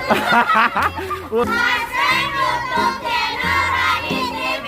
Subscribe YouTube channel Radit TV.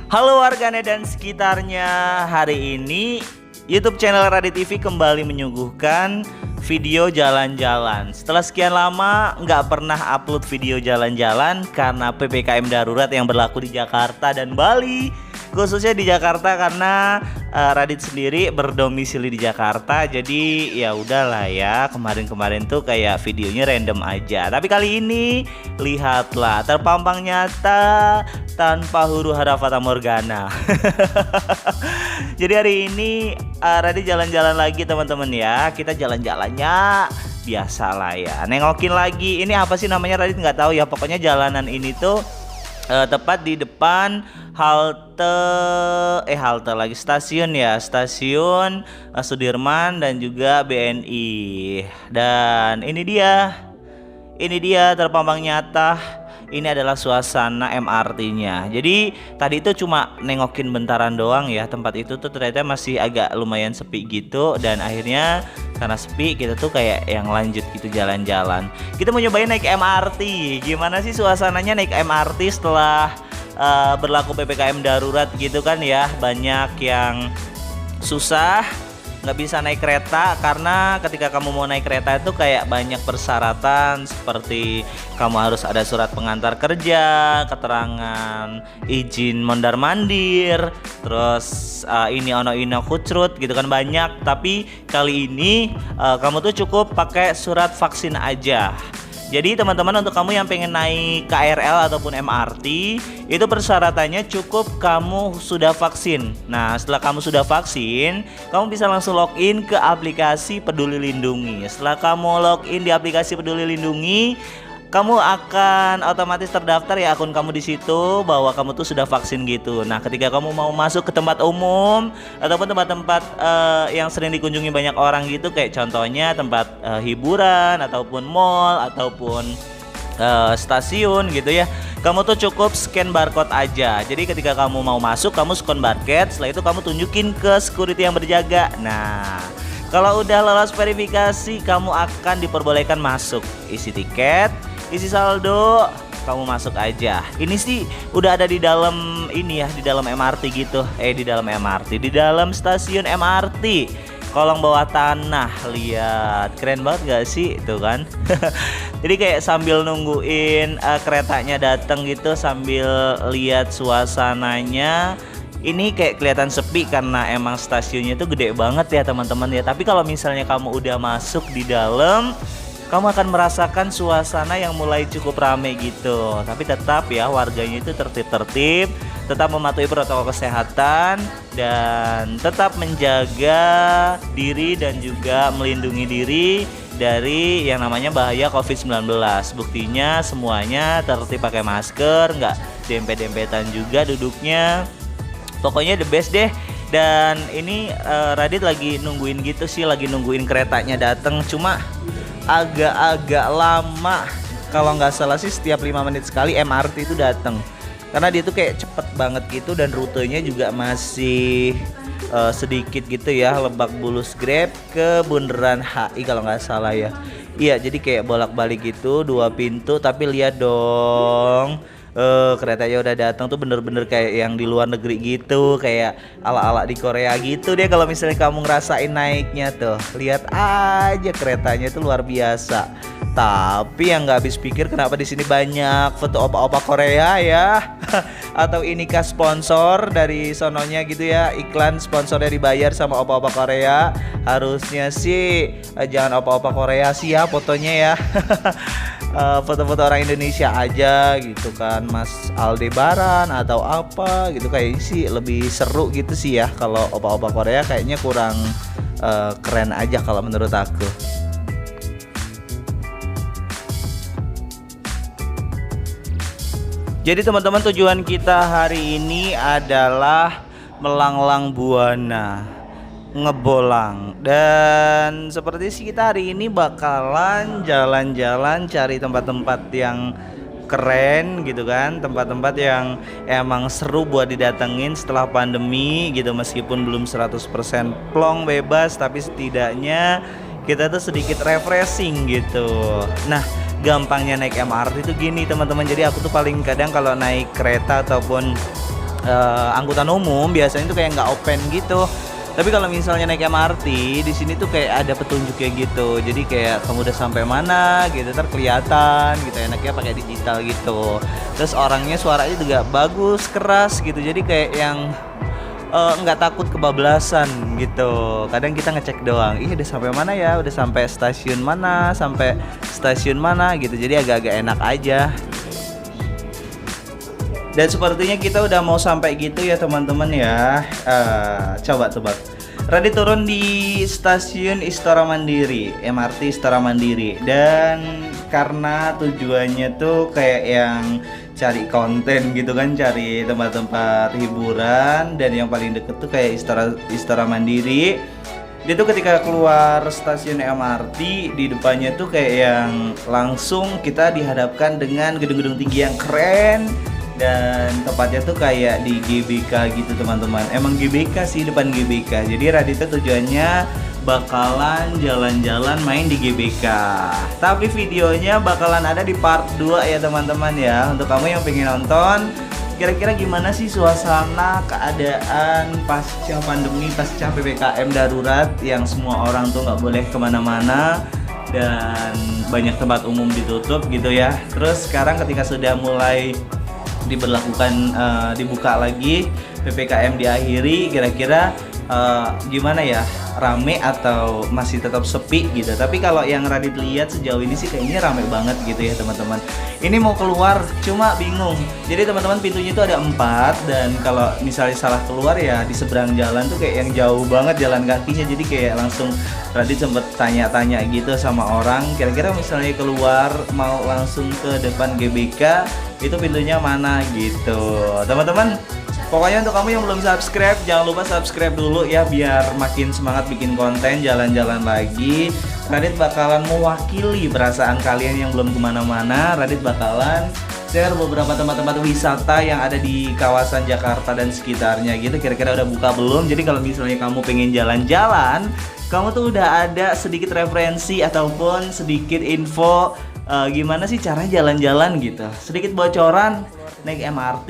Halo warganet dan sekitarnya, hari ini YouTube channel Radit TV kembali menyuguhkan video jalan-jalan. Setelah sekian lama nggak pernah upload video jalan-jalan karena PPKM darurat yang berlaku di Jakarta dan Bali. Khususnya di Jakarta karena Radit sendiri berdomisili di Jakarta. Jadi ya udahlah ya, kemarin-kemarin tuh kayak videonya random aja. Tapi kali ini lihatlah, terpampang nyata tanpa huru hara fata morgana. Jadi hari ini Radit jalan-jalan lagi teman-teman ya. Kita jalan-jalannya biasa lah ya, nengokin lagi. Ini apa sih namanya Radit nggak tahu ya. Pokoknya jalanan ini tuh tepat di depan halte lagi stasiun ya, stasiun Sudirman dan juga BNI. Dan ini dia terpampang nyata. Ini adalah suasana MRT-nya. Jadi tadi itu cuma nengokin bentaran doang ya. Tempat itu tuh ternyata masih agak lumayan sepi gitu. Dan akhirnya karena sepi kita tuh kayak yang lanjut gitu jalan-jalan. Kita mau nyobain naik MRT. Gimana sih suasananya naik MRT setelah berlaku PPKM darurat gitu kan ya. Banyak yang susah nggak bisa naik kereta karena ketika kamu mau naik kereta itu kayak banyak persyaratan seperti kamu harus ada surat pengantar kerja, keterangan izin mondar mandir, terus ini ono ino kucrut gitu kan banyak. Tapi kali ini kamu tuh cukup pakai surat vaksin aja. Jadi teman-teman, untuk kamu yang pengen naik KRL ataupun MRT, itu persyaratannya cukup kamu sudah vaksin. Nah, setelah kamu sudah vaksin, kamu bisa langsung login ke aplikasi Peduli Lindungi. Setelah kamu login di aplikasi Peduli Lindungi, kamu akan otomatis terdaftar ya akun kamu di situ bahwa kamu tuh sudah vaksin gitu. Nah, ketika kamu mau masuk ke tempat umum ataupun tempat-tempat yang sering dikunjungi banyak orang gitu, kayak contohnya tempat hiburan ataupun mall ataupun stasiun gitu ya, kamu tuh cukup scan barcode aja. Jadi ketika kamu mau masuk, kamu scan barcode, setelah itu kamu tunjukin ke security yang berjaga. Nah, kalau udah lolos verifikasi, kamu akan diperbolehkan masuk, isi tiket, isi saldo, kamu masuk aja. Ini sih udah ada di dalam ini ya, di dalam MRT gitu. Di dalam stasiun MRT. Kolong bawah tanah, lihat keren banget gak sih itu kan. Jadi kayak sambil nungguin keretanya datang gitu, sambil lihat suasananya. Ini kayak kelihatan sepi karena emang stasiunnya itu gede banget ya teman-teman ya. Tapi kalau misalnya kamu udah masuk di dalam, kamu akan merasakan suasana yang mulai cukup rame gitu. Tapi tetap ya, warganya itu tertib-tertib, tetap mematuhi protokol kesehatan, dan tetap menjaga diri dan juga melindungi diri dari yang namanya bahaya COVID-19. Buktinya semuanya tertib pakai masker, nggak dempet-dempetan juga duduknya. Pokoknya the best deh. Dan ini Radit lagi nungguin gitu sih, lagi nungguin keretanya datang. Cuma agak-agak lama. Kalau nggak salah sih setiap 5 menit sekali MRT itu datang. Karena dia tuh kayak cepet banget gitu, dan rutenya juga masih sedikit gitu ya. Lebak Bulus Grab ke Bundaran HI kalau nggak salah ya. Iya, jadi kayak bolak-balik gitu, 2 pintu. Tapi lihat dong, keretanya udah datang tuh bener-bener kayak yang di luar negeri gitu, kayak ala-ala di Korea gitu deh. Kalau misalnya kamu ngerasain naiknya tuh, lihat aja keretanya tuh luar biasa. Tapi yang nggak habis pikir kenapa di sini banyak foto opa-opa Korea ya. Atau inikah sponsor dari sononya gitu ya, iklan sponsornya dibayar sama opa-opa Korea. Harusnya sih jangan opa-opa Korea sih ya fotonya ya. Foto-foto orang Indonesia aja gitu kan, Mas Aldebaran atau apa gitu, kayak sih lebih seru gitu sih ya. Kalau opa-opa Korea kayaknya kurang keren aja kalau menurut aku. Jadi teman-teman, tujuan kita hari ini adalah melanglang Buana. ngebolang. Dan seperti sih kita hari ini bakalan jalan-jalan cari tempat-tempat yang keren gitu kan, tempat-tempat yang emang seru buat didatengin setelah pandemi gitu, meskipun belum 100% plong bebas, tapi setidaknya kita tuh sedikit refreshing gitu. Nah, gampangnya naik MRT itu gini teman-teman. Jadi aku tuh paling kadang kalau naik kereta ataupun angkutan umum biasanya tuh kayak nggak open gitu. Tapi kalau misalnya naik MRT di sini tuh kayak ada petunjuknya gitu. Jadi kayak kamu udah sampai mana gitu, ntar kelihatan gitu. Enaknya pakai digital gitu. Terus orangnya suaranya juga bagus, keras gitu. Jadi kayak yang nggak takut kebablasan gitu. Kadang kita ngecek doang, udah sampai mana ya, udah sampai stasiun mana gitu. Jadi agak-agak enak aja. Dan sepertinya kita udah mau sampai gitu ya teman-teman ya. Coba tebak. Radit turun di stasiun Istora Mandiri, MRT Istora Mandiri. Dan karena tujuannya tuh kayak yang cari konten gitu kan, cari tempat-tempat hiburan, dan yang paling deket tuh kayak Istora Mandiri. Dia tuh ketika keluar stasiun MRT, di depannya tuh kayak yang langsung kita dihadapkan dengan gedung-gedung tinggi yang keren. Dan tempatnya tuh kayak di GBK gitu teman-teman. Emang GBK sih, depan GBK. Jadi Radita tujuannya bakalan jalan-jalan main di GBK. Tapi videonya bakalan ada di part 2 ya teman-teman ya. Untuk kamu yang pengen nonton, kira-kira gimana sih suasana keadaan pasca pandemi, pasca PPKM darurat yang semua orang tuh nggak boleh kemana-mana dan banyak tempat umum ditutup gitu ya. Terus sekarang ketika sudah mulai diberlakukan dibuka lagi, PPKM diakhiri, kira-kira gimana ya, rame atau masih tetap sepi gitu. Tapi kalau yang Radit lihat sejauh ini sih kayaknya rame banget gitu ya teman-teman. Ini mau keluar cuma bingung. Jadi teman-teman pintunya itu ada 4, dan kalau misalnya salah keluar ya di seberang jalan tuh kayak yang jauh banget jalan kakinya. Jadi kayak langsung Radit sempet tanya-tanya gitu sama orang, kira-kira misalnya keluar mau langsung ke depan GBK itu pintunya mana gitu teman-teman. Pokoknya untuk kamu yang belum subscribe, jangan lupa subscribe dulu ya, biar makin semangat bikin konten, jalan-jalan lagi. Radit bakalan mewakili perasaan kalian yang belum kemana-mana. Radit bakalan share beberapa tempat-tempat wisata yang ada di kawasan Jakarta dan sekitarnya gitu. Kira-kira udah buka belum? Jadi kalau misalnya kamu pengen jalan-jalan, kamu tuh udah ada sedikit referensi ataupun sedikit info gimana sih caranya jalan-jalan gitu. Sedikit bocoran, naik MRT,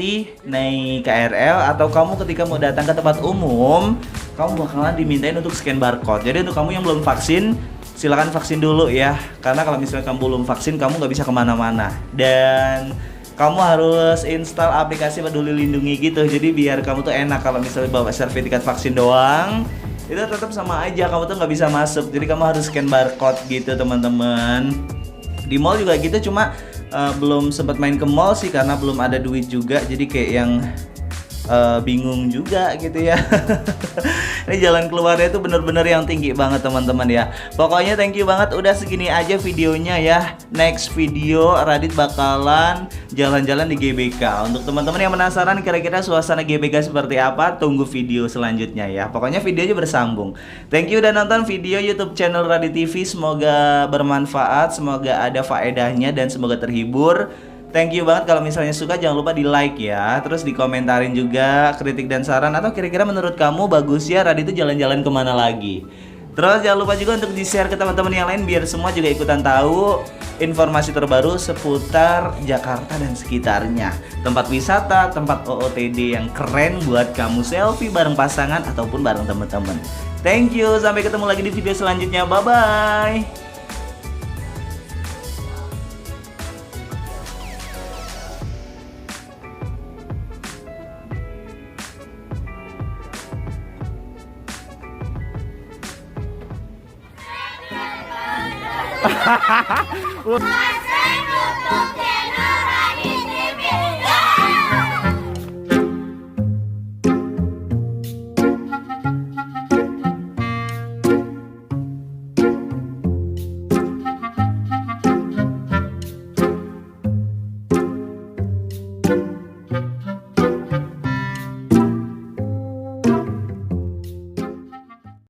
naik KRL, atau kamu ketika mau datang ke tempat umum, kamu bakalan dimintain untuk scan barcode. Jadi untuk kamu yang belum vaksin, silakan vaksin dulu ya. Karena kalau misalnya kamu belum vaksin, kamu nggak bisa kemana-mana. Dan kamu harus install aplikasi Peduli Lindungi gitu. Jadi biar kamu tuh enak, kalau misalnya bawa sertifikat vaksin doang, itu tetap sama aja, kamu tuh nggak bisa masuk. Jadi kamu harus scan barcode gitu teman-teman. Di mall juga gitu, cuma belum sempat main ke mall sih karena belum ada duit juga. Jadi kayak yang bingung juga gitu ya. Ini jalan keluarnya itu bener-bener yang tinggi banget teman-teman ya. Pokoknya thank you banget, udah segini aja videonya ya. Next video Radit bakalan jalan-jalan di GBK. Untuk teman-teman yang penasaran kira-kira suasana GBK seperti apa, tunggu video selanjutnya ya. Pokoknya videonya bersambung. Thank you udah nonton video YouTube channel Radit TV. Semoga bermanfaat, semoga ada faedahnya, dan semoga terhibur. Thank you banget. Kalau misalnya suka jangan lupa di like ya. Terus dikomentarin juga kritik dan saran, atau kira-kira menurut kamu bagus ya Radit itu jalan-jalan kemana lagi. Terus jangan lupa juga untuk di-share ke teman-teman yang lain, biar semua juga ikutan tahu informasi terbaru seputar Jakarta dan sekitarnya. Tempat wisata, tempat OOTD yang keren buat kamu selfie bareng pasangan ataupun bareng teman-teman. Thank you, sampai ketemu lagi di video selanjutnya. Bye-bye. Subscribe YouTube